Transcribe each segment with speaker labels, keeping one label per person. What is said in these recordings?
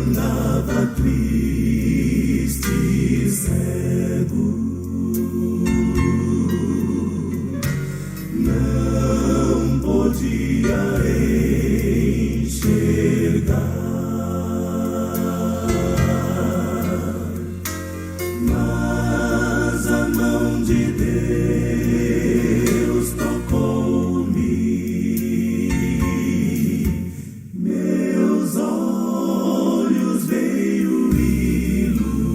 Speaker 1: andava triste e cego, não podia enxergar, mas a mão de Deus tocou-me, meus olhos veio iluminar.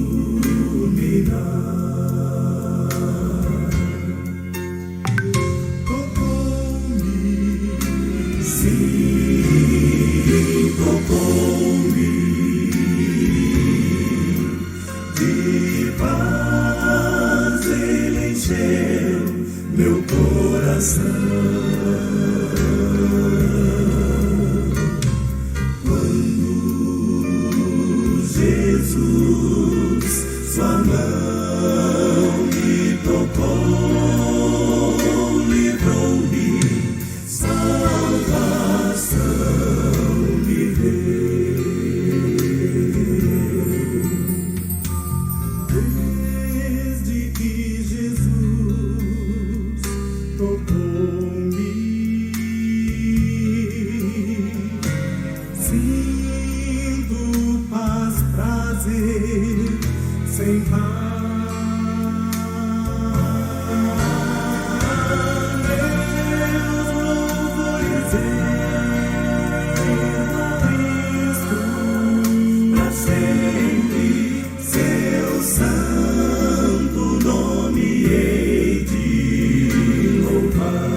Speaker 1: Tocou-me, sim, tocou-me, de paz ele encheu meu coração. Jesus, sua mão me tocou, livrou-me, salvação me deu. Desde que Jesus tocou-me, sinto paz, prazer, sem par. Meus louvores entram pra sempre, seu santo nome hei de louvar.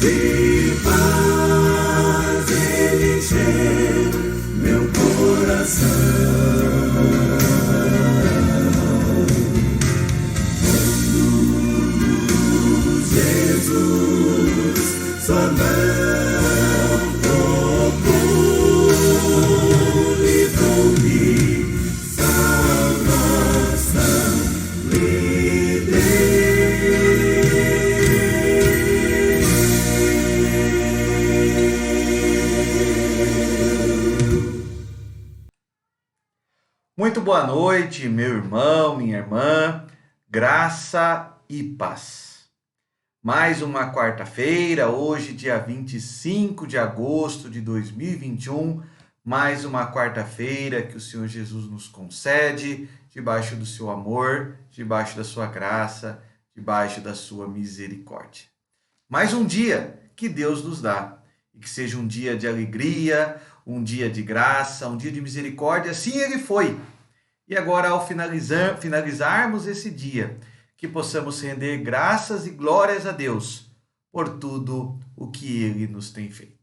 Speaker 1: De paz ele encheu meu coração. Jesus, sua mão tocou, livrou-me, salvação me deu.
Speaker 2: Muito boa noite, meu irmão, minha irmã, graça e paz. Mais uma quarta-feira, hoje dia 25 de agosto de 2021, mais uma quarta-feira que o Senhor Jesus nos concede, debaixo do seu amor, debaixo da sua graça, debaixo da sua misericórdia. Mais um dia que Deus nos dá, e que seja um dia de alegria, um dia de graça, um dia de misericórdia, assim ele foi. E agora, ao finalizarmos esse dia, que possamos render graças e glórias a Deus por tudo o que Ele nos tem feito.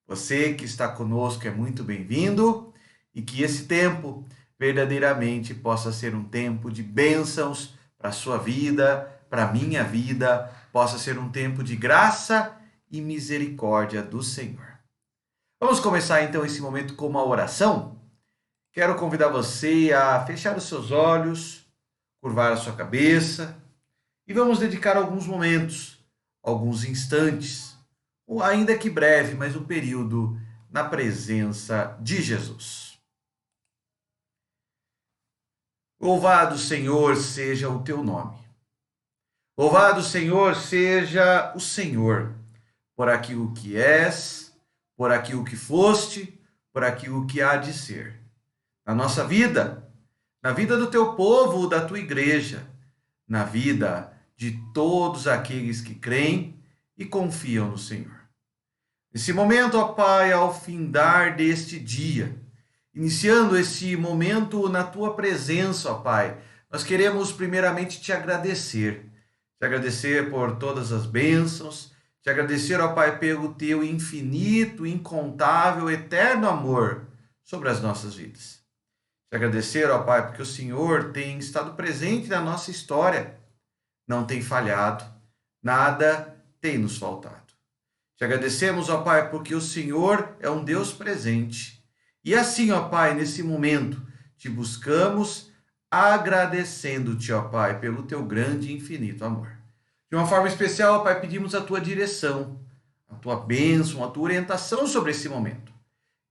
Speaker 2: Você que está conosco é muito bem-vindo e que esse tempo verdadeiramente possa ser um tempo de bênçãos para a sua vida, para a minha vida, possa ser um tempo de graça e misericórdia do Senhor. Vamos começar então esse momento com uma oração? Quero convidar você a fechar os seus olhos, curvar a sua cabeça e vamos dedicar alguns momentos, alguns instantes, ou ainda que breve, mas um período na presença de Jesus. Louvado, Senhor, seja o teu nome. Louvado, Senhor, seja o Senhor, por aquilo que és, por aquilo que foste, por aquilo que há de ser. Na nossa vida, na vida do teu povo, da tua igreja, na vida de todos aqueles que creem e confiam no Senhor. Nesse momento, ó Pai, ao findar deste dia, iniciando esse momento na tua presença, ó Pai, nós queremos primeiramente te agradecer por todas as bênçãos, te agradecer, ó Pai, pelo teu infinito, incontável, eterno amor sobre as nossas vidas. Te agradecer, ó Pai, porque o Senhor tem estado presente na nossa história, não tem falhado, nada tem nos faltado. Te agradecemos, ó Pai, porque o Senhor é um Deus presente. E assim, ó Pai, nesse momento, te buscamos agradecendo-te, ó Pai, pelo teu grande e infinito amor. De uma forma especial, ó Pai, pedimos a tua direção, a tua bênção, a tua orientação sobre esse momento.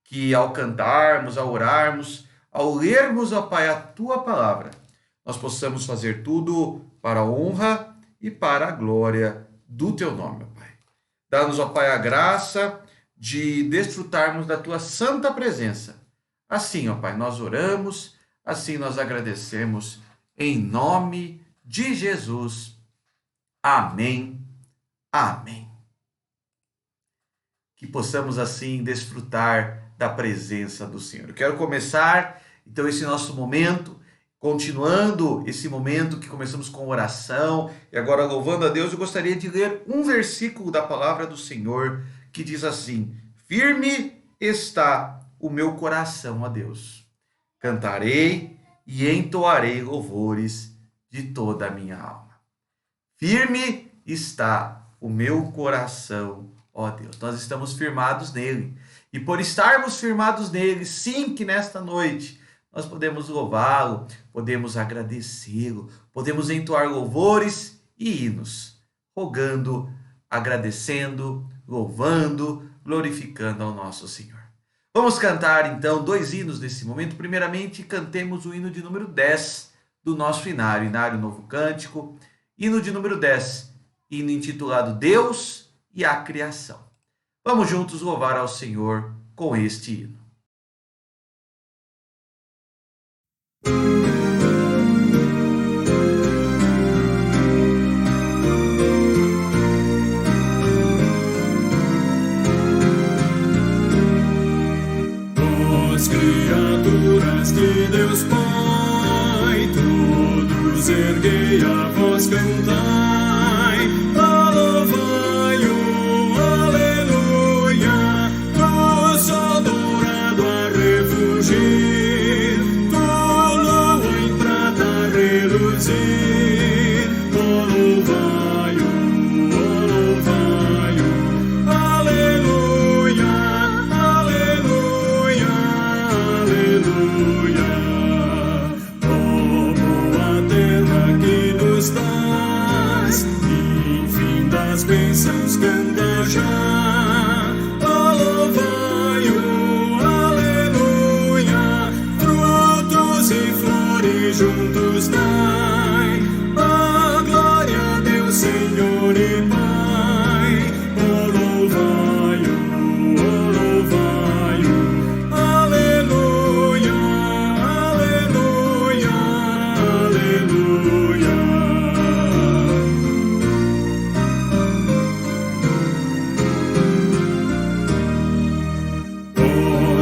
Speaker 2: Que ao cantarmos, ao orarmos, ao lermos, ó Pai, a tua palavra, nós possamos fazer tudo para a honra e para a glória do teu nome, ó Pai. Dá-nos, ó Pai, a graça de desfrutarmos da tua santa presença. Assim, ó Pai, nós oramos, assim nós agradecemos, em nome de Jesus. Amém. Amém. Que possamos, assim, desfrutar da presença do Senhor. Eu quero começar, então, esse nosso momento, continuando esse momento que começamos com oração e agora louvando a Deus. Eu gostaria de ler um versículo da palavra do Senhor que diz assim: firme está o meu coração a Deus. Cantarei e entoarei louvores de toda a minha alma. Firme está o meu coração, ó Deus. Nós estamos firmados nele. E por estarmos firmados nele, sim, que nesta noite nós podemos louvá-lo, podemos agradecê-lo, podemos entoar louvores e hinos, rogando, agradecendo, louvando, glorificando ao nosso Senhor. Vamos cantar então 2 hinos nesse momento. Primeiramente, cantemos o hino de número 10 do nosso inário, Inário Novo Cântico, hino de número 10, hino intitulado Deus e a Criação. Vamos juntos louvar ao Senhor com este hino.
Speaker 1: Criaturas de Deus Pai, todos erguei a voz, cantai, louvai-o, aleluia, do sol dourado a refugir, do lua em prata a reluzir, louvai-o, aleluia, aleluia. Aleluia, como a terra que nos dás, infinitas bênçãos canta já. Louvai-o, aleluia, frutos e flores juntos dai, a glória a Deus, Senhor e Pai. Louvai-o, aleluia.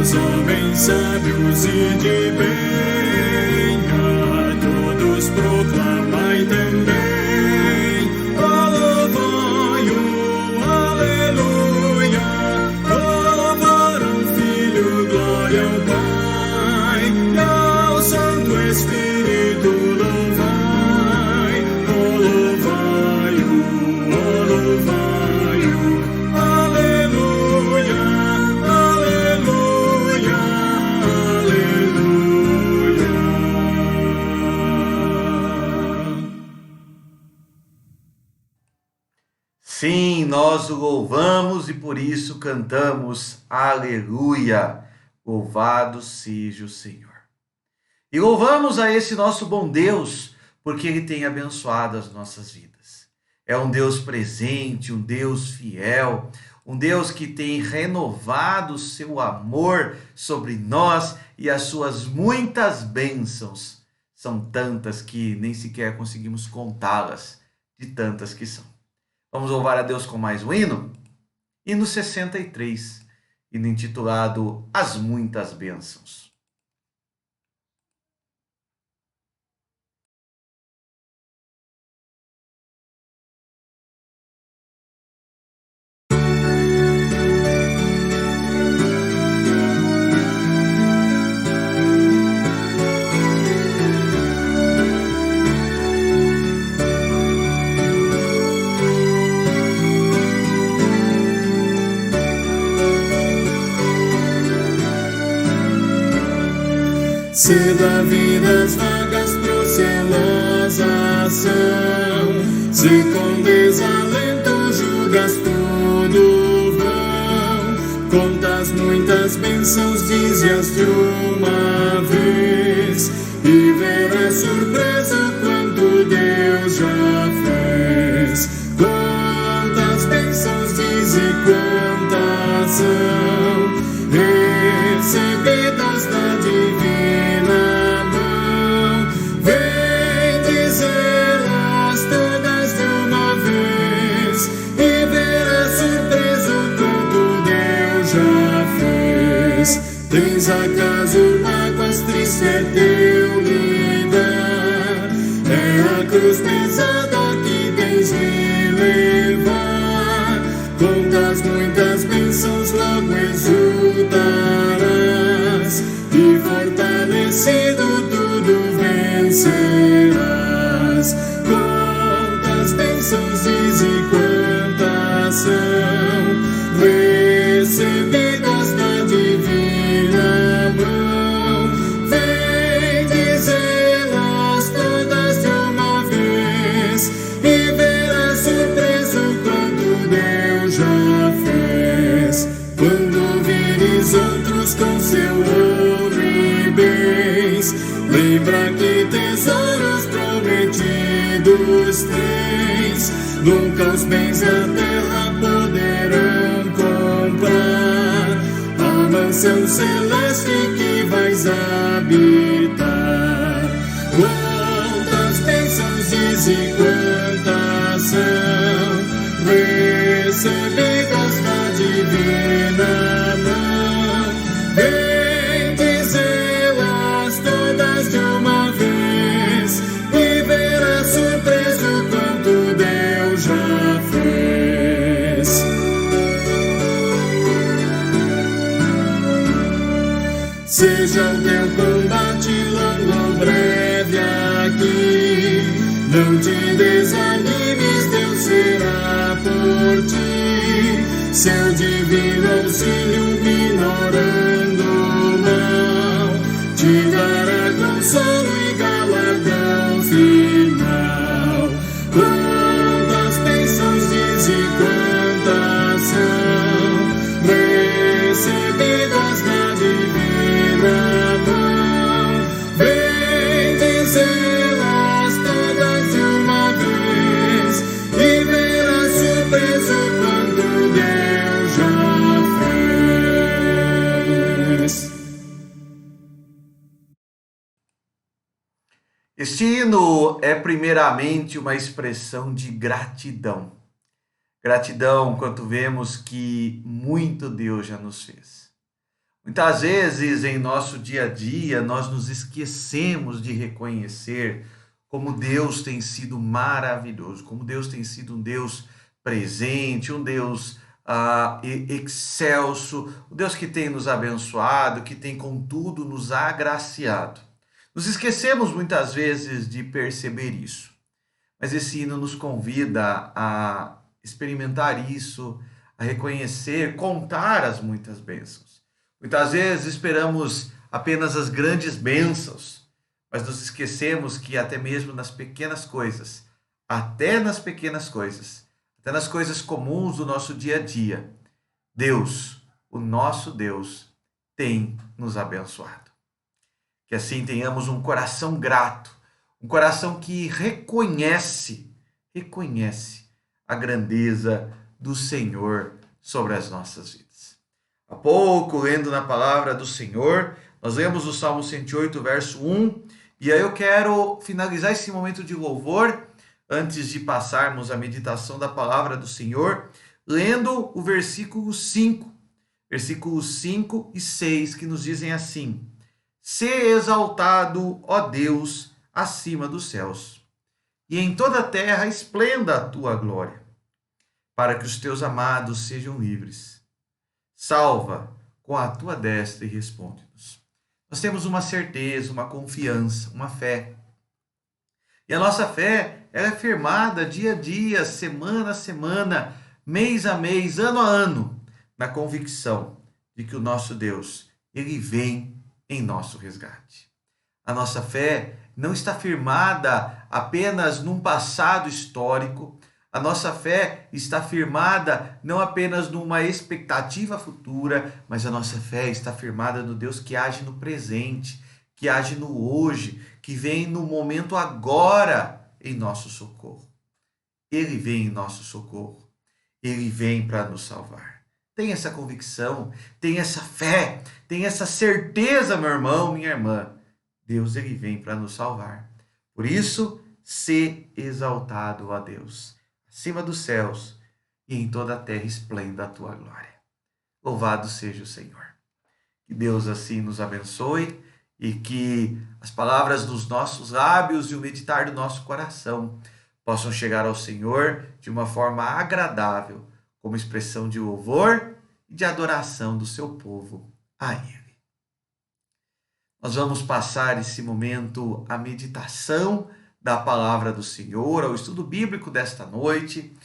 Speaker 1: Os homens sábios e de bem, a todos proclamai também. Louvai-o, aleluia, louvar ao Filho, glória ao Pai, e ao Santo Espírito louvai. Louvai-o, aleluia, aleluia, aleluia.
Speaker 2: Sim, nós o louvamos e por isso cantamos aleluia. Louvado seja o Senhor. E louvamos a esse nosso bom Deus, porque Ele tem abençoado as nossas vidas. É um Deus presente, um Deus fiel, um Deus que tem renovado o seu amor sobre nós e as suas muitas bênçãos. São tantas que nem sequer conseguimos contá-las, de tantas que são. Vamos louvar a Deus com mais um hino? Hino 63, hino intitulado As Muitas Bênçãos.
Speaker 1: Se da vida as vagas procelosas são, se com desalento julgas tudo vão, contas muitas bênçãos, dize-as de uma vez, e verás surpreso quanto Deus já fez. Quantas bênçãos diz e quantas são recebidas da divina mão, vem dizê-las todas de uma vez, e verás surpreso quanto Deus já fez. Tens acaso mágoas, triste é teu lidar, é a cruz pesada que tens de levar, contas muitas bênçãos, logo exultarás, e fortalecido tudo vencerás. Quantas bênçãos diz e quantas são recebidas da divina mão, vem dizê-las todas de uma vez, e verás surpreso quanto Deus já fez. Quando vires outros com seu ouro e bens, lembra que tesouros prometidos tens, nunca os bens da terra poderão comprar a mansão celeste que vais habitar. Quantas bênçãos diz e quantas são recebidas da divina mão, vem dizê-las todas de uma vez, e verás surpreso quanto Deus já fez. Seja o teu combate longo ou breve aqui, não te desanimes, Deus será por ti, seu divino auxílio minorando o mal, te dará consolo e galardão final. Quantas bênçãos diz e quantas são recebidas da divina mão, vem dizê-las todas de uma vez, e verás surpreso quanto Deus já fez.
Speaker 2: Este hino é primeiramente uma expressão de gratidão. Gratidão quanto vemos que muito Deus já nos fez. Muitas vezes em nosso dia a dia nós nos esquecemos de reconhecer como Deus tem sido maravilhoso, como Deus tem sido um Deus presente, um Deus excelso, um Deus que tem nos abençoado, que tem contudo nos agraciado. Nos esquecemos muitas vezes de perceber isso, mas esse hino nos convida a experimentar isso, a reconhecer, contar as muitas bênçãos. Muitas vezes esperamos apenas as grandes bênçãos, mas nos esquecemos que até mesmo nas pequenas coisas, até nas coisas comuns do nosso dia a dia, Deus, o nosso Deus, tem nos abençoado. Que assim tenhamos um coração grato, um coração que reconhece a grandeza do Senhor sobre as nossas vidas. Há pouco, lendo na palavra do Senhor, nós lemos o Salmo 108, verso 1, e aí eu quero finalizar esse momento de louvor, antes de passarmos à meditação da palavra do Senhor, lendo o versículo 5 e 6, que nos dizem assim: Sê exaltado, ó Deus, acima dos céus, e em toda a terra esplenda a tua glória, para que os teus amados sejam livres. Salva com a tua destra e responde-nos. Nós temos uma certeza, uma confiança, uma fé. E a nossa fé ela é firmada dia a dia, semana a semana, mês a mês, ano a ano, na convicção de que o nosso Deus, ele vem em nosso resgate. A nossa fé não está firmada apenas num passado histórico. A nossa fé está firmada não apenas numa expectativa futura, mas a nossa fé está firmada no Deus que age no presente, que age no hoje, que vem no momento agora em nosso socorro. Ele vem em nosso socorro. Ele vem para nos salvar. Tem essa convicção, tem essa fé, tem essa certeza, meu irmão, minha irmã. Deus, ele vem para nos salvar. Por isso, ser exaltado, ó Deus, acima dos céus e em toda a terra esplenda a tua glória. Louvado seja o Senhor. Que Deus assim nos abençoe e que as palavras dos nossos lábios e o meditar do nosso coração possam chegar ao Senhor de uma forma agradável, como expressão de louvor e de adoração do seu povo a Ele. Nós vamos passar esse momento à meditação da palavra do Senhor, ao estudo bíblico desta noite,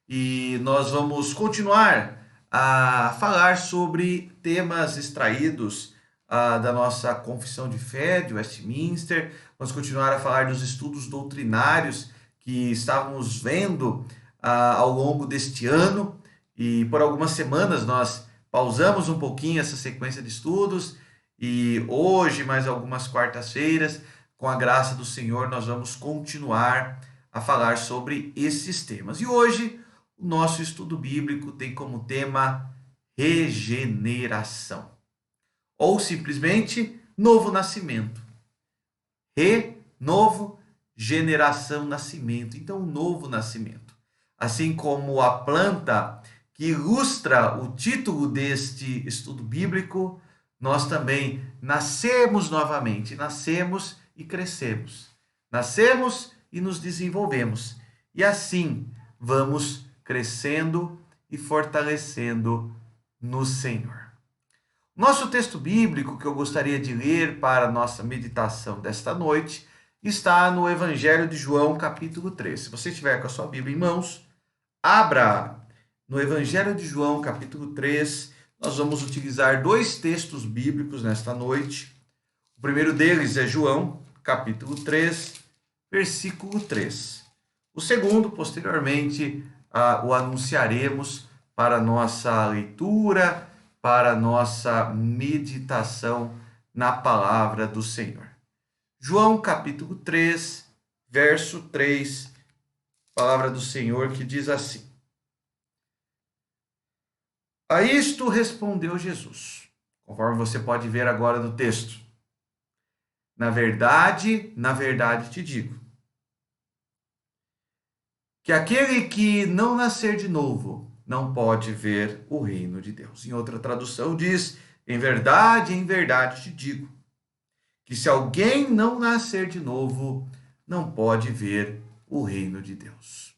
Speaker 2: e nós vamos continuar a falar sobre temas extraídos da nossa confissão de fé de Westminster. Vamos continuar a falar dos estudos doutrinários que estávamos vendo ao longo deste ano, e por algumas semanas nós pausamos um pouquinho essa sequência de estudos, e hoje, mais algumas quartas-feiras, com a graça do Senhor, nós vamos continuar a falar sobre esses temas. E hoje, o nosso estudo bíblico tem como tema regeneração, ou simplesmente novo nascimento. Novo, generação, nascimento. Então, um novo nascimento. Assim como a planta que ilustra o título deste estudo bíblico, nós também nascemos novamente, nascemos e crescemos, nascemos e nos desenvolvemos, e assim vamos crescendo e fortalecendo no Senhor. Nosso texto bíblico que eu gostaria de ler para a nossa meditação desta noite está no Evangelho de João, capítulo 3. Se você estiver com a sua Bíblia em mãos, abra no Evangelho de João, capítulo 3. Nós vamos utilizar dois textos bíblicos nesta noite. O primeiro deles é João, capítulo 3, versículo 3. O segundo, posteriormente, o anunciaremos para a nossa leitura, para a nossa meditação na palavra do Senhor. João, capítulo 3, verso 3, palavra do Senhor que diz assim: A isto respondeu Jesus, conforme você pode ver agora no texto. Na verdade te digo, que aquele que não nascer de novo não pode ver o reino de Deus. Em outra tradução diz, em verdade te digo, que se alguém não nascer de novo, não pode ver o reino de Deus.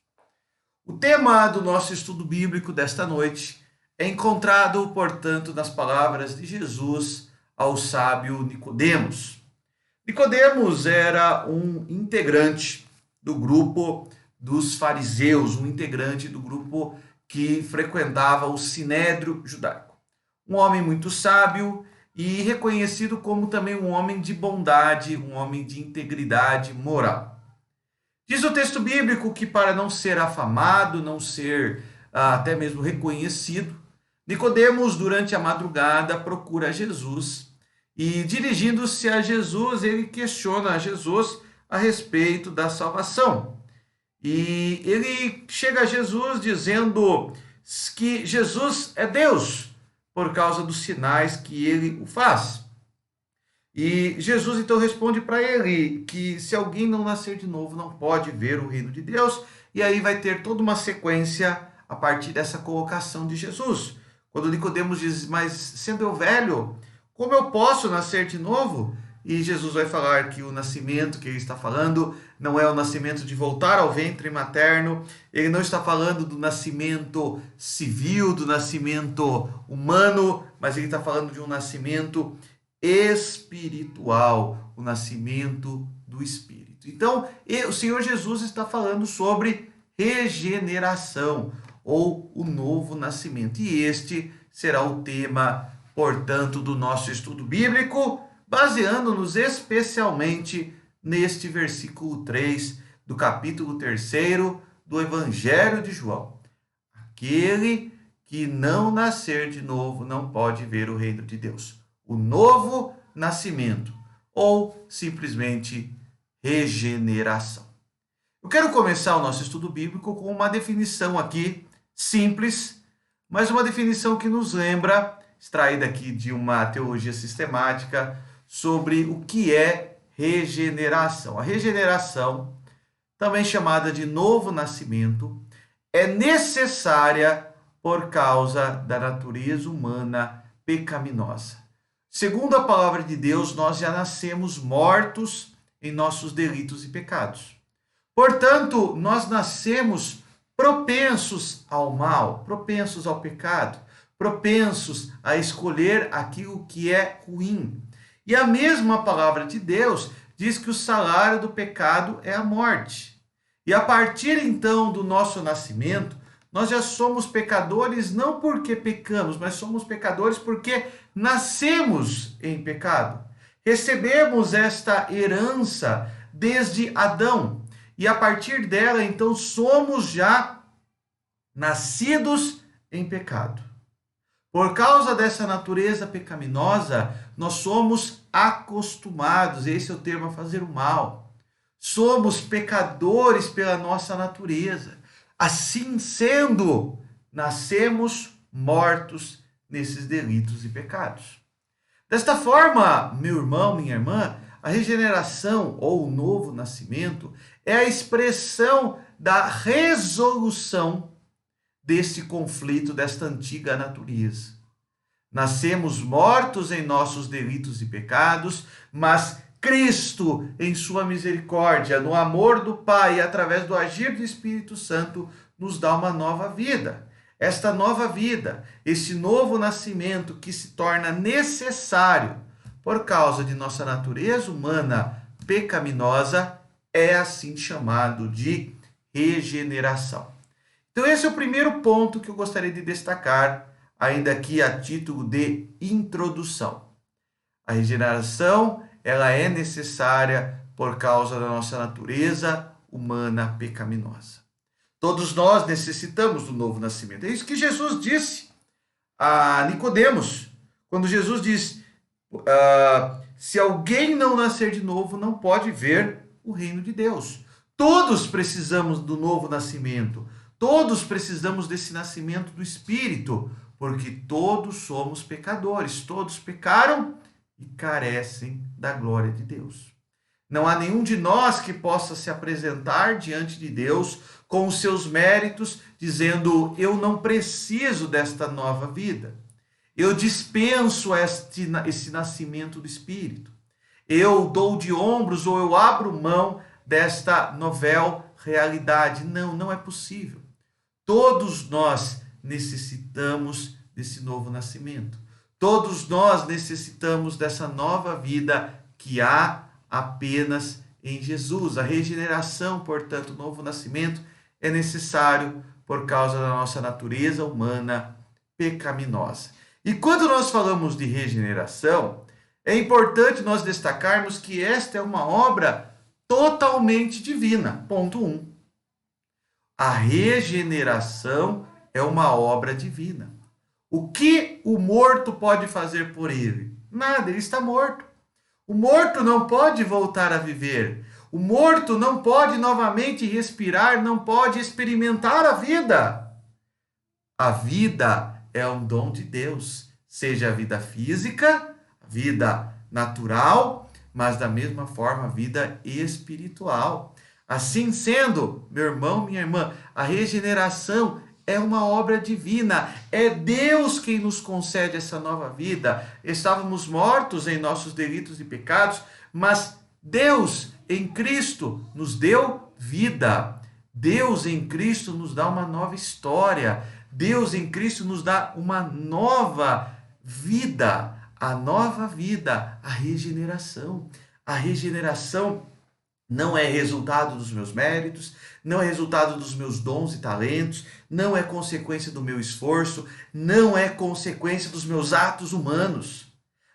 Speaker 2: O tema do nosso estudo bíblico desta noite é encontrado, portanto, nas palavras de Jesus ao sábio Nicodemos. Nicodemos era um integrante do grupo dos fariseus, um integrante do grupo que frequentava o sinédrio judaico. Um homem muito sábio e reconhecido como também um homem de bondade, um homem de integridade moral. Diz o texto bíblico que para não ser afamado, não ser até mesmo reconhecido, Nicodemos, durante a madrugada, procura Jesus e, dirigindo-se a Jesus, ele questiona a Jesus a respeito da salvação. E ele chega a Jesus dizendo que Jesus é Deus por causa dos sinais que ele o faz. E Jesus então responde para ele que se alguém não nascer de novo não pode ver o reino de Deus. E aí vai ter toda uma sequência a partir dessa colocação de Jesus. Quando Nicodemos diz, mas sendo eu velho, como eu posso nascer de novo? E Jesus vai falar que o nascimento que ele está falando não é o nascimento de voltar ao ventre materno, ele não está falando do nascimento civil, do nascimento humano, mas ele está falando de um nascimento espiritual, o nascimento do Espírito. Então, o Senhor Jesus está falando sobre regeneração, ou o novo nascimento. E este será o tema, portanto, do nosso estudo bíblico baseando-nos especialmente neste versículo 3 do capítulo 3 do Evangelho de João. Aquele que não nascer de novo não pode ver o reino de Deus. O novo nascimento, ou simplesmente regeneração. Eu quero começar o nosso estudo bíblico com uma definição aqui, simples, mas uma definição que nos lembra, extraída aqui de uma teologia sistemática, sobre o que é regeneração. A regeneração, também chamada de novo nascimento, é necessária por causa da natureza humana pecaminosa. Segundo a palavra de Deus, nós já nascemos mortos em nossos delitos e pecados. Portanto, nós nascemos propensos ao mal, propensos ao pecado, propensos a escolher aquilo que é ruim. E a mesma palavra de Deus diz que o salário do pecado é a morte. E a partir então do nosso nascimento, nós já somos pecadores não porque pecamos, mas somos pecadores porque nascemos em pecado. Recebemos esta herança desde Adão. E a partir dela, então, somos já nascidos em pecado. Por causa dessa natureza pecaminosa, nós somos acostumados, esse é o termo, a fazer o mal. Somos pecadores pela nossa natureza. Assim sendo, nascemos mortos nesses delitos e pecados. Desta forma, meu irmão, minha irmã, a regeneração ou o novo nascimento é a expressão da resolução desse conflito, desta antiga natureza. Nascemos mortos em nossos delitos e pecados, mas Cristo, em sua misericórdia, no amor do Pai e através do agir do Espírito Santo, nos dá uma nova vida. Esta nova vida, esse novo nascimento que se torna necessário por causa de nossa natureza humana pecaminosa, é assim chamado de regeneração. Então esse é o primeiro ponto que eu gostaria de destacar, ainda aqui a título de introdução. A regeneração, ela é necessária por causa da nossa natureza humana pecaminosa. Todos nós necessitamos do novo nascimento. É isso que Jesus disse a Nicodemos, quando Jesus disse: se alguém não nascer de novo, não pode ver o reino de Deus. Todos precisamos do novo nascimento. Todos precisamos desse nascimento do Espírito, porque todos somos pecadores. Todos pecaram e carecem da glória de Deus. Não há nenhum de nós que possa se apresentar diante de Deus com os seus méritos, dizendo: eu não preciso desta nova vida. Eu dispenso esse nascimento do Espírito. Eu dou de ombros ou eu abro mão desta novel realidade. Não, não é possível. Todos nós necessitamos desse novo nascimento. Todos nós necessitamos dessa nova vida que há apenas em Jesus. A regeneração, portanto, o novo nascimento é necessário por causa da nossa natureza humana pecaminosa. E quando nós falamos de regeneração, é importante nós destacarmos que esta é uma obra totalmente divina. Ponto 1. A regeneração é uma obra divina. O que o morto pode fazer por ele? Nada, ele está morto. O morto não pode voltar a viver. O morto não pode novamente respirar, não pode experimentar a vida. A vida é um dom de Deus, seja a vida física, a vida natural, mas da mesma forma a vida espiritual. Assim sendo, meu irmão, minha irmã, a regeneração é uma obra divina. É Deus quem nos concede essa nova vida. Estávamos mortos em nossos delitos e pecados, mas Deus em Cristo nos deu vida. Deus em Cristo nos dá uma nova história. Deus em Cristo nos dá uma nova vida. A nova vida, a regeneração. A regeneração não é resultado dos meus méritos, não é resultado dos meus dons e talentos, não é consequência do meu esforço, não é consequência dos meus atos humanos.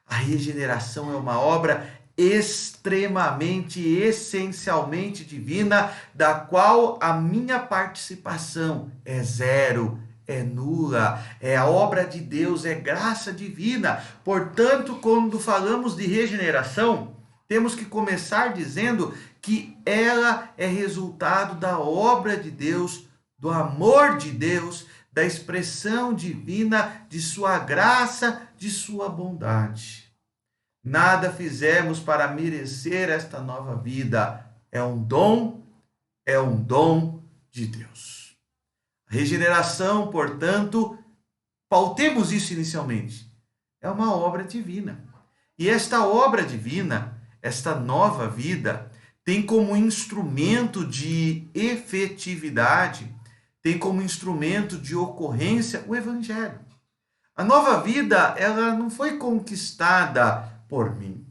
Speaker 2: A regeneração é uma obra extremamente, essencialmente divina, da qual a minha participação é zero, é nula, é a obra de Deus, é graça divina. Portanto, quando falamos de regeneração, temos que começar dizendo que ela é resultado da obra de Deus, do amor de Deus, da expressão divina de sua graça, de sua bondade. Nada fizemos para merecer esta nova vida. É um dom de Deus. A regeneração, portanto, pautemos isso inicialmente, é uma obra divina. E esta obra divina, esta nova vida, tem como instrumento de efetividade, tem como instrumento de ocorrência o Evangelho. A nova vida, ela não foi conquistada por mim.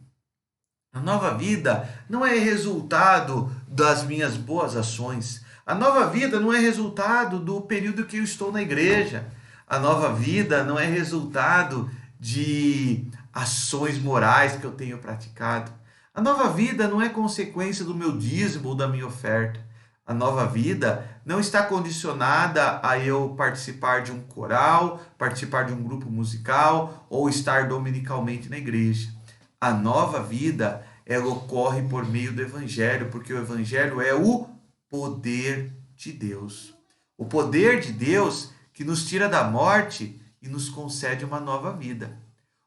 Speaker 2: A nova vida não é resultado das minhas boas ações. A nova vida não é resultado do período que eu estou na igreja. A nova vida não é resultado de ações morais que eu tenho praticado. A nova vida não é consequência do meu dízimo ou da minha oferta. A nova vida não está condicionada a eu participar de um coral, participar de um grupo musical ou estar dominicalmente na igreja. A nova vida, ela ocorre por meio do Evangelho, porque o Evangelho é o poder de Deus. O poder de Deus que nos tira da morte e nos concede uma nova vida.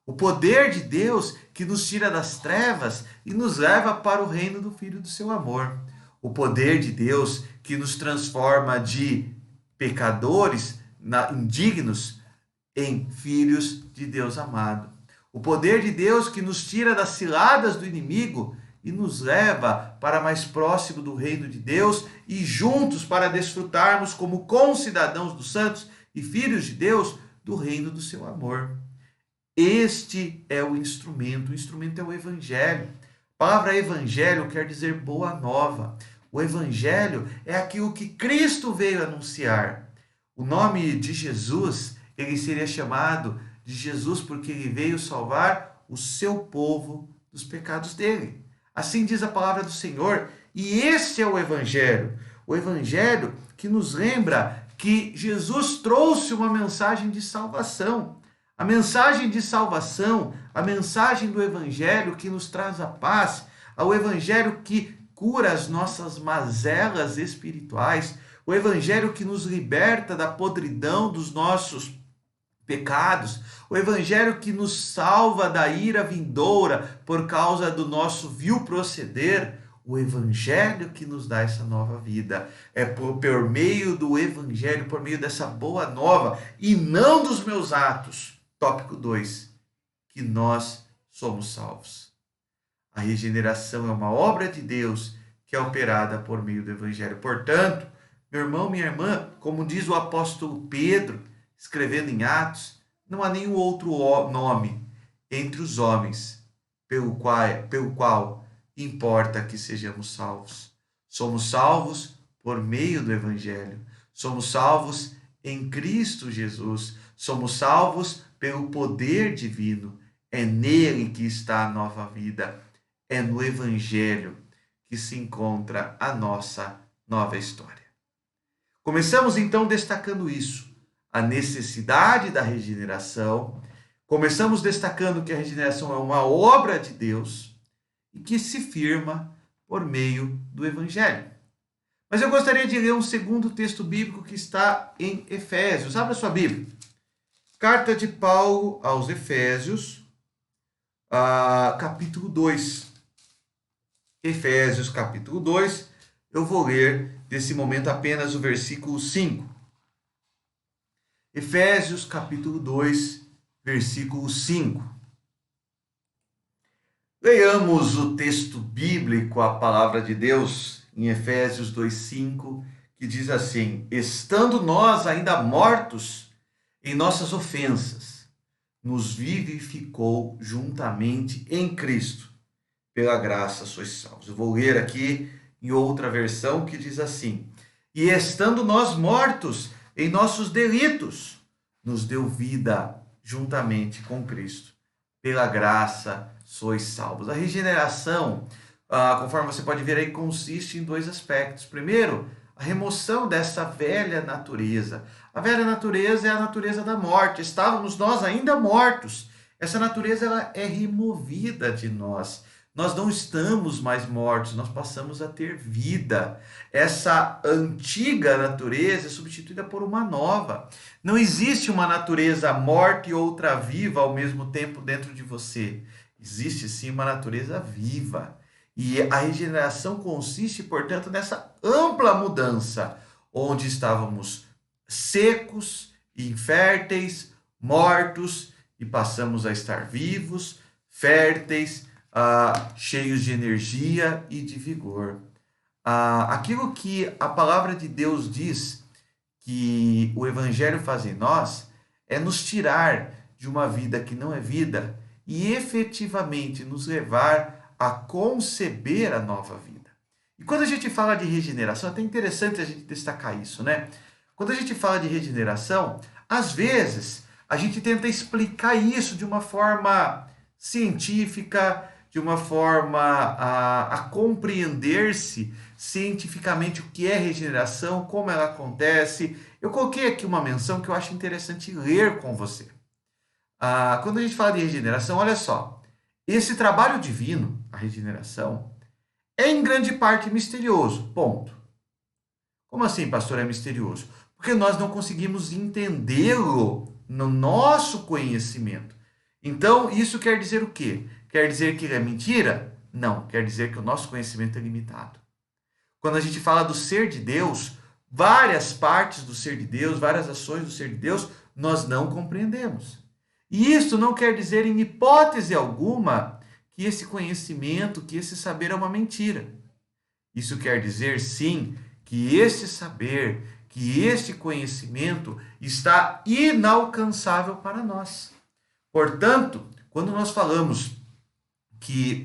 Speaker 2: O poder de Deus que nos tira das trevas e nos leva para o reino do Filho do seu amor. O poder de Deus que nos transforma de pecadores indignos em filhos de Deus amado. O poder de Deus que nos tira das ciladas do inimigo e nos leva para mais próximo do reino de Deus e juntos para desfrutarmos como concidadãos dos santos e filhos de Deus do reino do seu amor. Este é o instrumento é o Evangelho. A palavra Evangelho quer dizer boa nova. O Evangelho é aquilo que Cristo veio anunciar. O nome de Jesus, ele seria chamado de Jesus porque ele veio salvar o seu povo dos pecados dele. Assim diz a palavra do Senhor, e este é o Evangelho que nos lembra que Jesus trouxe uma mensagem de salvação. A mensagem de salvação, a mensagem do Evangelho que nos traz a paz, ao Evangelho que cura as nossas mazelas espirituais, o Evangelho que nos liberta da podridão dos nossos pecados, o Evangelho que nos salva da ira vindoura por causa do nosso vil proceder, o Evangelho que nos dá essa nova vida. É por meio do Evangelho, por meio dessa boa nova, e não dos meus atos, tópico 2, que nós somos salvos. A regeneração é uma obra de Deus que é operada por meio do Evangelho. Portanto, meu irmão, minha irmã, como diz o apóstolo Pedro, escrevendo em Atos, não há nenhum outro nome entre os homens pelo qual importa que sejamos salvos. Somos salvos por meio do Evangelho. Somos salvos em Cristo Jesus. Somos salvos pelo poder divino. É nele que está a nova vida. É no Evangelho que se encontra a nossa nova história. Começamos então destacando isso, a necessidade da regeneração. Começamos destacando que a regeneração é uma obra de Deus e que se firma por meio do Evangelho. Mas eu gostaria de ler um segundo texto bíblico que está em Efésios. Abra sua Bíblia. Carta de Paulo aos Efésios, capítulo 2. Efésios, capítulo 2. Eu vou ler, nesse momento, apenas o versículo 5. Efésios, capítulo 2, versículo 5. Leiamos o texto bíblico, a palavra de Deus, em Efésios 2:5, que diz assim: estando nós ainda mortos em nossas ofensas, nos vivificou juntamente em Cristo. Pela graça sois salvos. Eu vou ler aqui em outra versão que diz assim: e estando nós mortos em nossos delitos, nos deu vida juntamente com Cristo. pela graça sois salvos. A regeneração, conforme você pode ver aí, consiste em dois aspectos. Primeiro, a remoção dessa velha natureza. A velha natureza é a natureza da morte. Estávamos nós ainda mortos. Essa natureza ela é removida de nós. Nós não estamos mais mortos, nós passamos a ter vida. Essa antiga natureza é substituída por uma nova. Não existe uma natureza morta e outra viva ao mesmo tempo dentro de você. Existe sim uma natureza viva. E a regeneração consiste, portanto, nessa ampla mudança, onde estávamos secos, inférteis, mortos, e passamos a estar vivos, férteis, cheios de energia e de vigor. Aquilo que a palavra de Deus diz que o Evangelho faz em nós é nos tirar de uma vida que não é vida e efetivamente nos levar a conceber a nova vida. E quando a gente fala de regeneração, é até interessante a gente destacar isso, né? Quando a gente fala de regeneração, às vezes a gente tenta explicar isso de uma forma científica, de uma forma a compreender-se cientificamente o que é regeneração, como ela acontece. Eu coloquei aqui uma menção que eu acho interessante ler com você. Quando a gente fala de regeneração, olha só, esse trabalho divino, a regeneração, é em grande parte misterioso, ponto. Como assim, pastor, é misterioso? Porque nós não conseguimos entendê-lo no nosso conhecimento. Então, isso quer dizer o quê? Quer dizer que ele é mentira? Não, quer dizer que o nosso conhecimento é limitado. Quando a gente fala do ser de Deus, várias partes do ser de Deus, várias ações do ser de Deus, nós não compreendemos. E isso não quer dizer, em hipótese alguma, que esse conhecimento, que esse saber é uma mentira. Isso quer dizer, sim, que esse saber, que este conhecimento está inalcançável para nós. Portanto, quando nós falamos que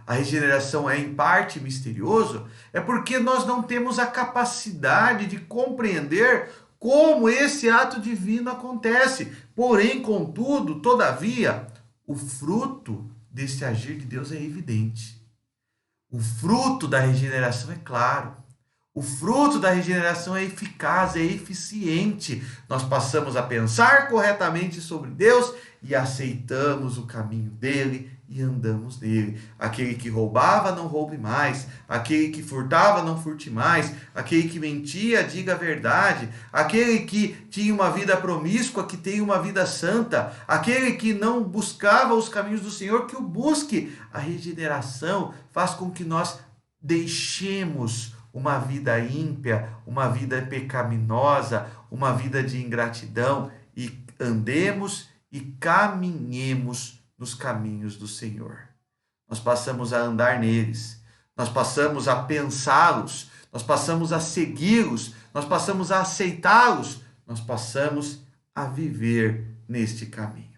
Speaker 2: a regeneração é em parte misterioso, é porque nós não temos a capacidade de compreender como esse ato divino acontece. Porém, contudo, todavia, o fruto desse agir de Deus é evidente. O fruto da regeneração é claro. O fruto da regeneração é eficaz, é eficiente. Nós passamos a pensar corretamente sobre Deus e aceitamos o caminho dele e andamos nele. Aquele que roubava, não roube mais. Aquele que furtava, não furte mais. Aquele que mentia, diga a verdade. Aquele que tinha uma vida promíscua, que tenha uma vida santa. Aquele que não buscava os caminhos do Senhor, que o busque. A regeneração faz com que nós deixemos uma vida ímpia, uma vida pecaminosa, uma vida de ingratidão e andemos e caminhemos nos caminhos do Senhor. Nós passamos a andar neles, nós passamos a pensá-los, nós passamos a segui-los, nós passamos a aceitá-los, nós passamos a viver neste caminho.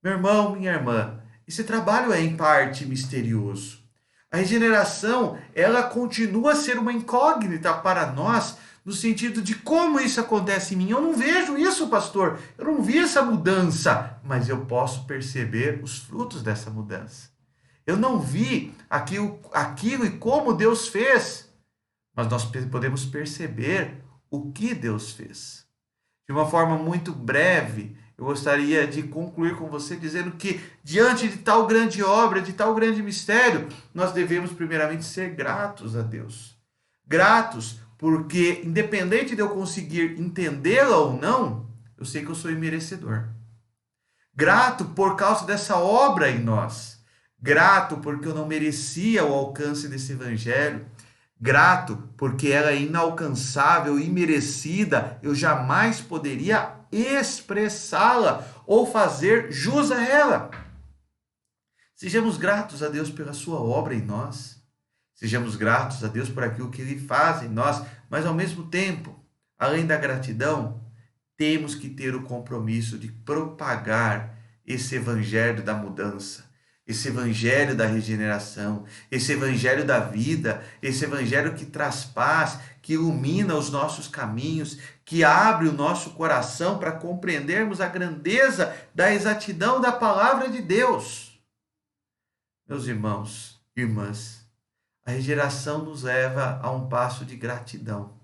Speaker 2: Meu irmão, minha irmã, esse trabalho é em parte misterioso. A regeneração, ela continua a ser uma incógnita para nós, no sentido de como isso acontece em mim. Eu não vejo isso, pastor. Eu não vi essa mudança, mas eu posso perceber os frutos dessa mudança. Eu não vi aquilo e como Deus fez, mas nós podemos perceber o que Deus fez. De uma forma muito breve, eu gostaria de concluir com você dizendo que, diante de tal grande obra, de tal grande mistério, nós devemos primeiramente ser gratos a Deus. Gratos porque, independente de eu conseguir entendê-la ou não, eu sei que eu sou imerecedor. Grato por causa dessa obra em nós. Grato porque eu não merecia o alcance desse evangelho. Grato porque ela é inalcançável, imerecida, eu jamais poderia expressá-la ou fazer jus a ela. Sejamos gratos a Deus pela sua obra em nós. Sejamos gratos a Deus por aquilo que Ele faz em nós, mas ao mesmo tempo, além da gratidão, temos que ter o compromisso de propagar esse evangelho da mudança, esse evangelho da regeneração, esse evangelho da vida, esse evangelho que traz paz, que ilumina os nossos caminhos, que abre o nosso coração para compreendermos a grandeza da exatidão da palavra de Deus. Meus irmãos, irmãs, a regeneração nos leva a um passo de gratidão.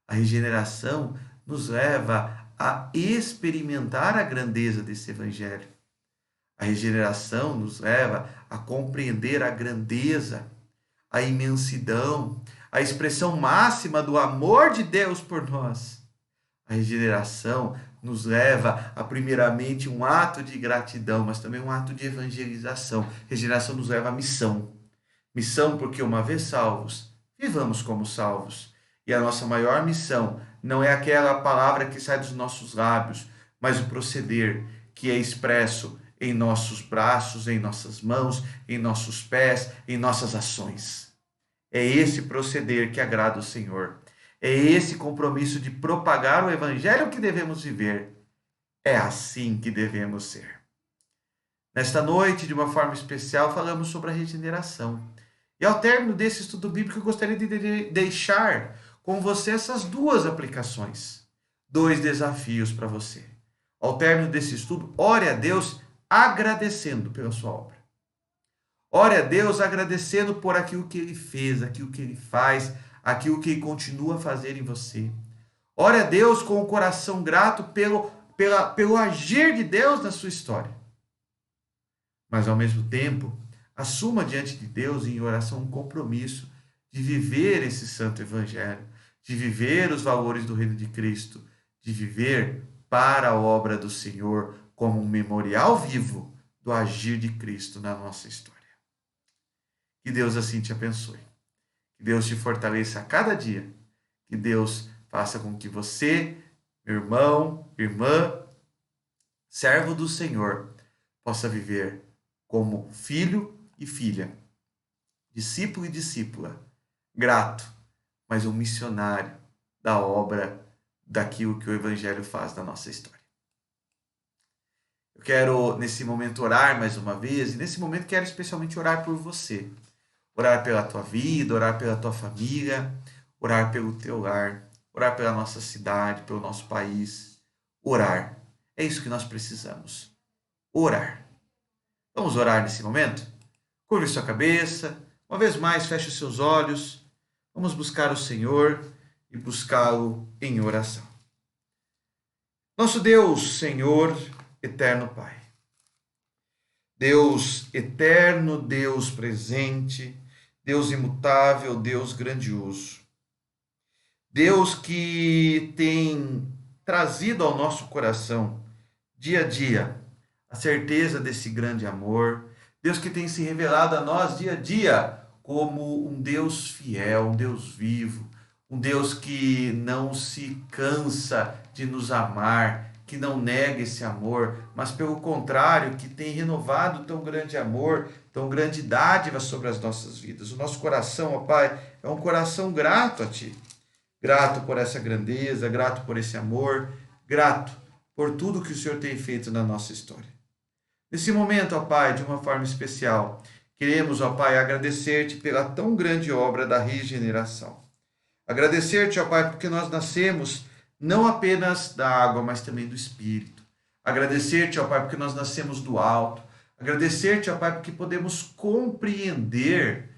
Speaker 2: A regeneração nos leva a experimentar a grandeza desse evangelho. A regeneração nos leva a compreender a grandeza, a imensidão, a expressão máxima do amor de Deus por nós. A regeneração nos leva a, primeiramente, um ato de gratidão, mas também um ato de evangelização. A regeneração nos leva à missão. Missão porque, uma vez salvos, vivamos como salvos. E a nossa maior missão não é aquela palavra que sai dos nossos lábios, mas o proceder que é expresso em nossos braços, em nossas mãos, em nossos pés, em nossas ações. É esse proceder que agrada o Senhor. É esse compromisso de propagar o evangelho que devemos viver. É assim que devemos ser. Nesta noite, de uma forma especial, falamos sobre a regeneração. E ao término desse estudo bíblico, eu gostaria de deixar com você essas duas aplicações, 2 desafios para você. Ao término desse estudo, ore a Deus agradecendo pela sua obra. Ore a Deus agradecendo por aquilo que Ele fez, aquilo que Ele faz, aquilo que Ele continua a fazer em você. Ore a Deus com o coração grato pelo agir de Deus na sua história. Mas, ao mesmo tempo, assuma diante de Deus em oração um compromisso de viver esse santo evangelho, de viver os valores do reino de Cristo, de viver para a obra do Senhor como um memorial vivo do agir de Cristo na nossa história. Que Deus assim te abençoe. Que Deus te fortaleça a cada dia. Que Deus faça com que você, meu irmão, irmã, servo do Senhor, possa viver como filho e filha, discípulo e discípula, grato, mas um missionário da obra daquilo que o Evangelho faz na nossa história. Eu quero, nesse momento, orar mais uma vez, e nesse momento quero especialmente orar por você. Orar pela tua vida, orar pela tua família, orar pelo teu lar, orar pela nossa cidade, pelo nosso país. Orar. É isso que nós precisamos. Orar. Vamos orar nesse momento? Curve sua cabeça. Uma vez mais, feche os seus olhos. Vamos buscar o Senhor e buscá-lo em oração. Nosso Deus, Senhor, eterno Pai. Deus eterno, Deus presente, Deus imutável, Deus grandioso. Deus que tem trazido ao nosso coração, dia a dia, a certeza desse grande amor. Deus que tem se revelado a nós dia a dia como um Deus fiel, um Deus vivo, um Deus que não se cansa de nos amar, que não nega esse amor, mas pelo contrário, que tem renovado tão grande amor, tão grande dádiva sobre as nossas vidas. O nosso coração, ó Pai, é um coração grato a Ti. Grato por essa grandeza, grato por esse amor, grato por tudo que o Senhor tem feito na nossa história. Nesse momento, ó Pai, de uma forma especial, queremos, ó Pai, agradecer-te pela tão grande obra da regeneração. Agradecer-te, ó Pai, porque nós nascemos não apenas da água, mas também do Espírito. Agradecer-te, ó Pai, porque nós nascemos do alto. Agradecer-te, ó Pai, porque podemos compreender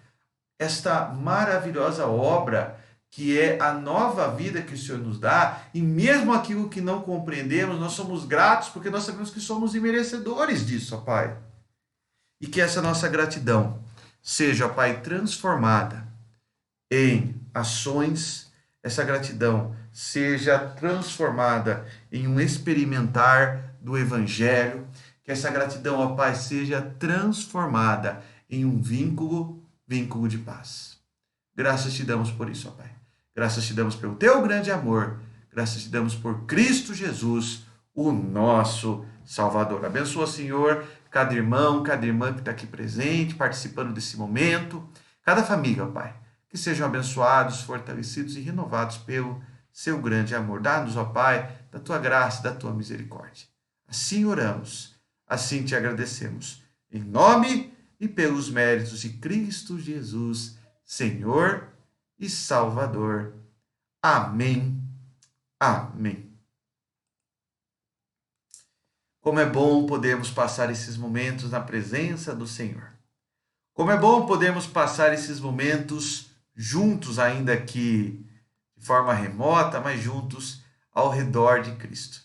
Speaker 2: esta maravilhosa obra que é a nova vida que o Senhor nos dá, e mesmo aquilo que não compreendemos, nós somos gratos porque nós sabemos que somos imerecedores disso, ó Pai. E que essa nossa gratidão seja, ó Pai, transformada em ações, essa gratidão seja transformada em um experimentar do Evangelho, que essa gratidão, ó Pai, seja transformada em um vínculo de paz. Graças te damos por isso, ó Pai. Graças te damos pelo teu grande amor. Graças te damos por Cristo Jesus, o nosso Salvador. Abençoa, Senhor, cada irmão, cada irmã que está aqui presente, participando desse momento. Cada família, ó Pai. Que sejam abençoados, fortalecidos e renovados pelo seu grande amor. Dá-nos, ó Pai, da tua graça e da tua misericórdia. Assim oramos, assim te agradecemos. Em nome e pelos méritos de Cristo Jesus, Senhor e Salvador. Amém. Amém. Como é bom podermos passar esses momentos na presença do Senhor. Como é bom podermos passar esses momentos juntos, ainda que de forma remota, mas juntos ao redor de Cristo.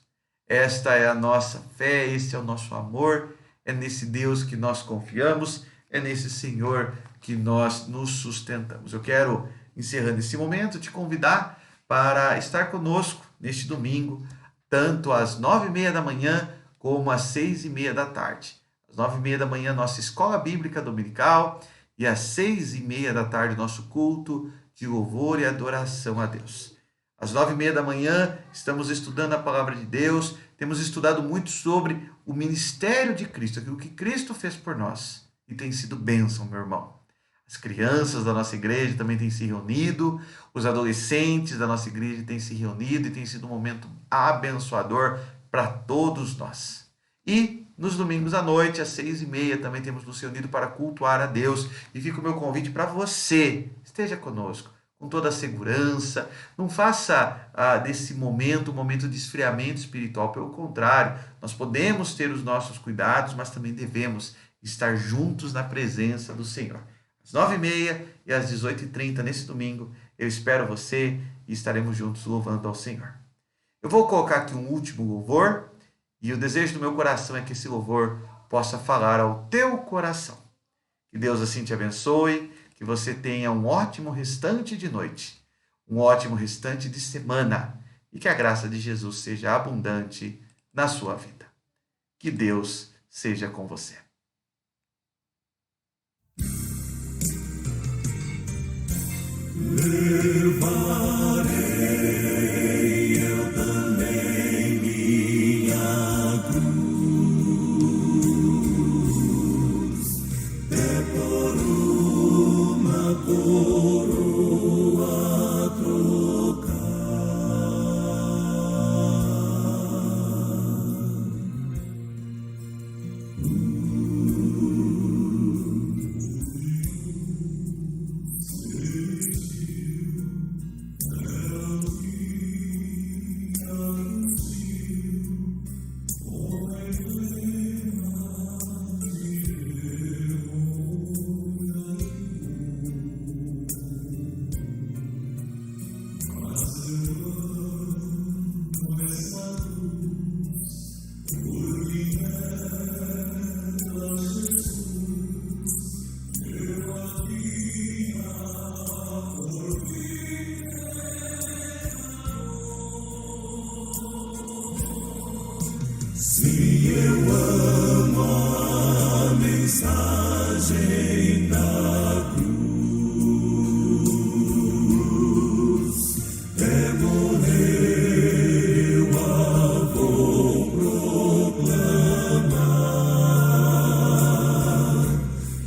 Speaker 2: Esta é a nossa fé, este é o nosso amor, é nesse Deus que nós confiamos, é nesse Senhor que nós nos sustentamos. Eu quero, encerrando esse momento, te convidar para estar conosco neste domingo, tanto às 9h30 da manhã, como às 6h30 da tarde. Às 9h30 da manhã, nossa escola bíblica dominical, e às 6h30 da tarde, nosso culto de louvor e adoração a Deus. Às 9h30 da manhã, estamos estudando a palavra de Deus, temos estudado muito sobre o ministério de Cristo, aquilo que Cristo fez por nós, e tem sido bênção, meu irmão. As crianças da nossa igreja também têm se reunido, os adolescentes da nossa igreja têm se reunido, e tem sido um momento abençoador para todos nós. E nos domingos à noite, às 6h30, também temos nos reunido para cultuar a Deus. E fica o meu convite para você, esteja conosco, com toda a segurança. Não faça desse momento um momento de esfriamento espiritual. Pelo contrário, nós podemos ter os nossos cuidados, mas também devemos estar juntos na presença do Senhor. Às 9h30 e às 18h30, nesse domingo, eu espero você e estaremos juntos louvando ao Senhor. Eu vou colocar aqui um último louvor, e o desejo do meu coração é que esse louvor possa falar ao teu coração. Que Deus assim te abençoe, que você tenha um ótimo restante de noite, um ótimo restante de semana, e que a graça de Jesus seja abundante na sua vida. Que Deus seja com você.
Speaker 1: Levarei eu também minha cruz, é por uma coroa trocar. Se eu amo a mensagem da cruz, é morrer eu a vou proclamar,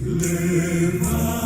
Speaker 1: levar